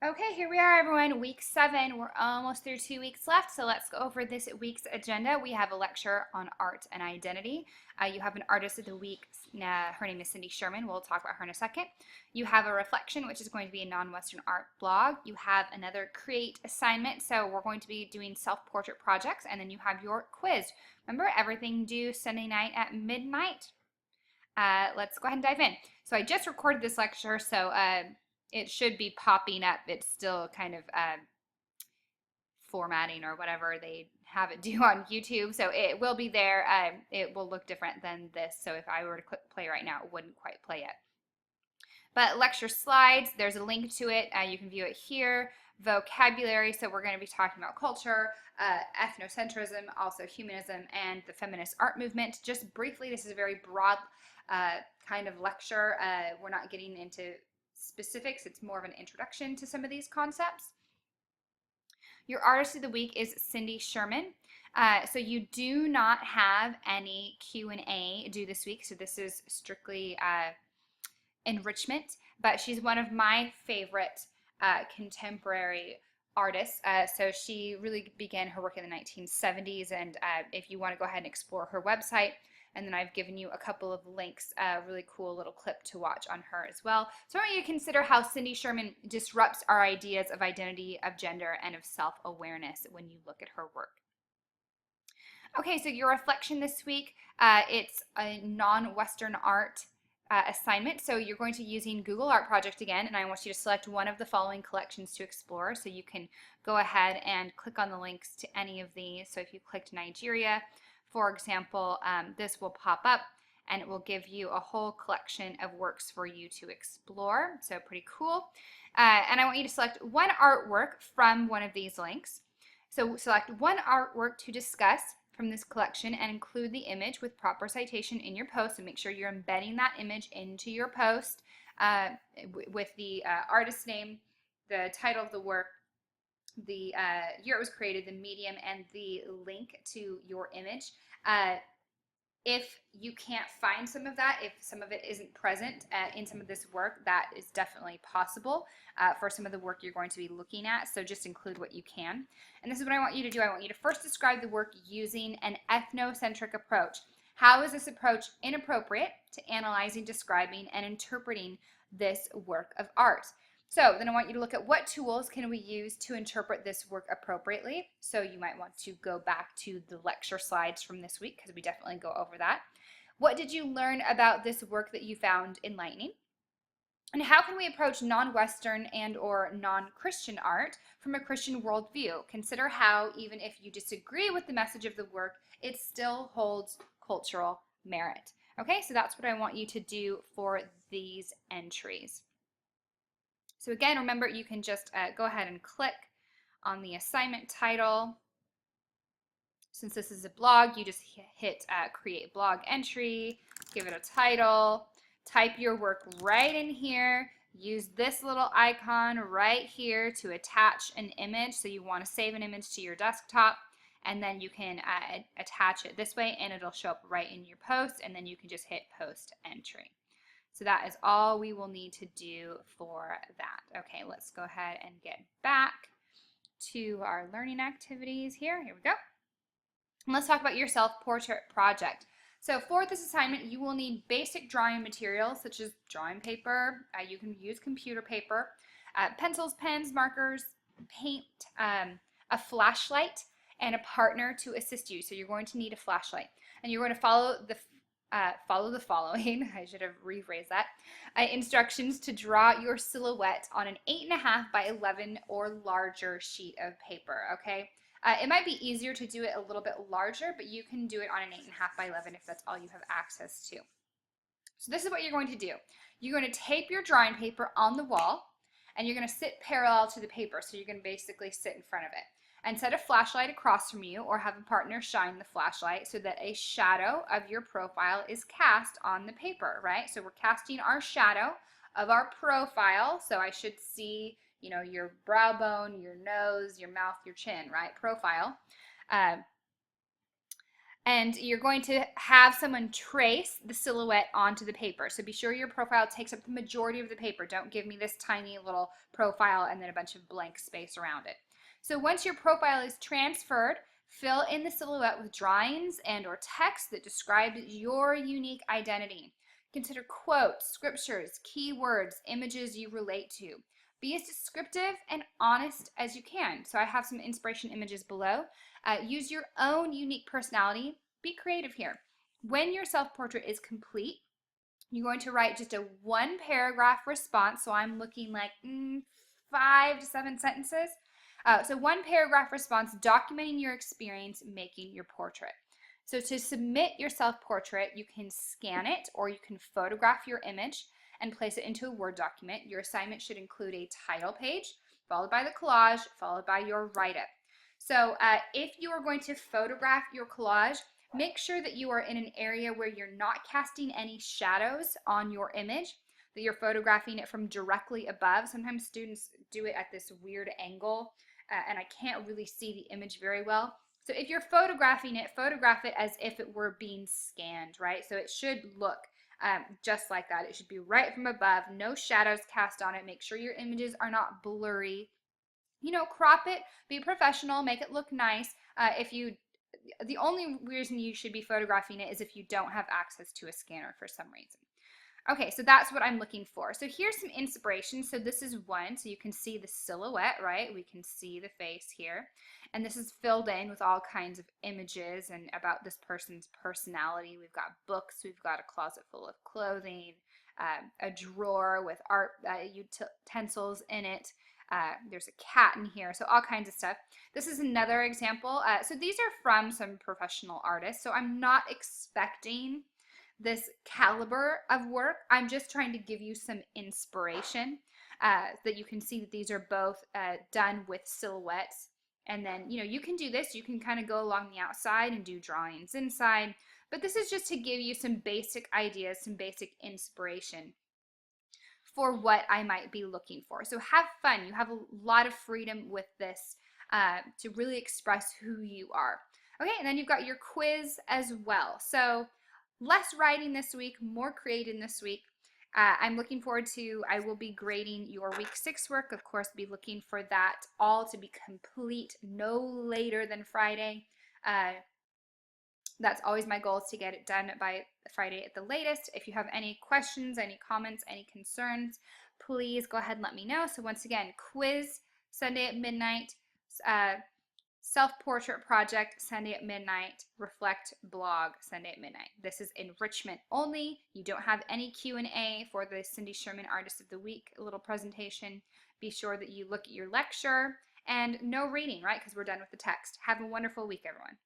Okay, here we are, everyone. Week 7. We're almost through 2 weeks left, so let's go over this week's agenda. We have a lecture on art and identity. You have an artist of the week. Her name is Cindy Sherman. We'll talk about her in a second. You have a reflection, which is going to be a non-Western art blog. You have another create assignment, so we're going to be doing self-portrait projects, and then you have your quiz. Remember, everything due Sunday night at midnight. Let's go ahead and dive in. So I just recorded this lecture, so it should be popping up. It's still kind of formatting or whatever they have it do on YouTube. So it will be there. It will look different than this. So if I were to click play right now, it wouldn't quite play yet. But lecture slides, there's a link to it. You can view it here. Vocabulary, so we're going to be talking about culture, ethnocentrism, also humanism, and the feminist art movement. Just briefly, this is a very broad kind of lecture. We're not getting into specifics. It's more of an introduction to some of these concepts. Your artist of the week is Cindy Sherman. So you do not have any Q&A due this week, so this is strictly enrichment, but she's one of my favorite contemporary artists. So she really began her work in the 1970s, and if you want to go ahead and explore her website, and then I've given you a couple of links, a really cool little clip to watch on her as well. So I want you to consider how Cindy Sherman disrupts our ideas of identity, of gender, and of self-awareness when you look at her work. Okay, so your reflection this week, it's a non-Western art assignment. So you're going to be using Google Art Project again, and I want you to select one of the following collections to explore. So you can go ahead and click on the links to any of these. So if you clicked Nigeria, for example, this will pop up and it will give you a whole collection of works for you to explore. So pretty cool. And I want you to select one artwork from one of these links. So select one artwork to discuss from this collection and include the image with proper citation in your post, and make sure you're embedding that image into your post with the artist name, the title of the work, the year it was created, the medium, and the link to your image. If you can't find some of that, if some of it isn't present in some of this work, that is definitely possible for some of the work you're going to be looking at. So just include what you can. And this is what I want you to do. I want you to first describe the work using an ethnocentric approach. How is this approach inappropriate to analyzing, describing, and interpreting this work of art? So then I want you to look at what tools can we use to interpret this work appropriately. So you might want to go back to the lecture slides from this week, because we definitely go over that. What did you learn about this work that you found enlightening? And how can we approach non-Western and or non-Christian art from a Christian worldview? Consider how, even if you disagree with the message of the work, it still holds cultural merit. Okay, so that's what I want you to do for these entries. So again, remember, you can just go ahead and click on the assignment title. Since this is a blog, you just hit create blog entry, give it a title, type your work right in here, use this little icon right here to attach an image. So you want to save an image to your desktop, and then you can attach it this way and it'll show up right in your post, and then you can just hit post entry. So that is all we will need to do for that. Okay, let's go ahead and get back to our learning activities here. Here we go. And let's talk about your self-portrait project. So for this assignment, you will need basic drawing materials such as drawing paper. You can use computer paper, pencils, pens, markers, paint, a flashlight, and a partner to assist you. So you're going to need a flashlight. And you're going to follow the following, I should have rephrased that, instructions to draw your silhouette on an 8.5 by 11 or larger sheet of paper, okay? It might be easier to do it a little bit larger, but you can do it on an 8.5 by 11 if that's all you have access to. So this is what you're going to do. You're going to tape your drawing paper on the wall, and you're going to sit parallel to the paper, so you're going to basically sit in front of it. And set a flashlight across from you, or have a partner shine the flashlight so that a shadow of your profile is cast on the paper, right? So we're casting our shadow of our profile. So I should see, you know, your brow bone, your nose, your mouth, your chin, right? Profile. And you're going to have someone trace the silhouette onto the paper. So be sure your profile takes up the majority of the paper. Don't give me this tiny little profile and then a bunch of blank space around it. So once your profile is transferred, fill in the silhouette with drawings and or text that describes your unique identity. Consider quotes, scriptures, keywords, images you relate to. Be as descriptive and honest as you can. So I have some inspiration images below. Use your own unique personality. Be creative here. When your self-portrait is complete, you're going to write just a 1-paragraph response. So I'm looking like 5 to 7 sentences. So 1-paragraph response documenting your experience making your portrait. So to submit your self-portrait, you can scan it or you can photograph your image and place it into a Word document. Your assignment should include a title page, followed by the collage, followed by your write-up. So if you are going to photograph your collage, make sure that you are in an area where you're not casting any shadows on your image, that you're photographing it from directly above. Sometimes students do it at this weird angle, and I can't really see the image very well. So if you're photographing it, photograph it as if it were being scanned, right? So it should look just like that. It should be right from above, no shadows cast on it. Make sure your images are not blurry. You know, crop it, be professional, make it look nice. The only reason you should be photographing it is if you don't have access to a scanner for some reason. Okay, so that's what I'm looking for. So here's some inspiration. So this is one, so you can see the silhouette, right? We can see the face here. And this is filled in with all kinds of images and about this person's personality. We've got books, we've got a closet full of clothing, a drawer with art utensils in it. There's a cat in here, so all kinds of stuff. This is another example. So these are from some professional artists, so I'm not expecting this caliber of work. I'm just trying to give you some inspiration that you can see that these are both done with silhouettes. And then, you know, you can do this. You can kind of go along the outside and do drawings inside. But this is just to give you some basic ideas, some basic inspiration for what I might be looking for. So have fun. You have a lot of freedom with this to really express who you are. Okay, and then you've got your quiz as well. So less writing this week, more creating this week. I'm looking forward to, I will be grading your week 6 work. Of course, be looking for that all to be complete no later than Friday. That's always my goal, is to get it done by Friday at the latest. If you have any questions, any comments, any concerns, please go ahead and let me know. So once again, quiz Sunday at midnight, self-portrait project Sunday at midnight, reflect blog Sunday at midnight. This is enrichment only. You don't have any Q&A for the Cindy Sherman Artist of the Week little presentation. Be sure that you look at your lecture, and no reading, right? Because we're done with the text. Have a wonderful week, everyone.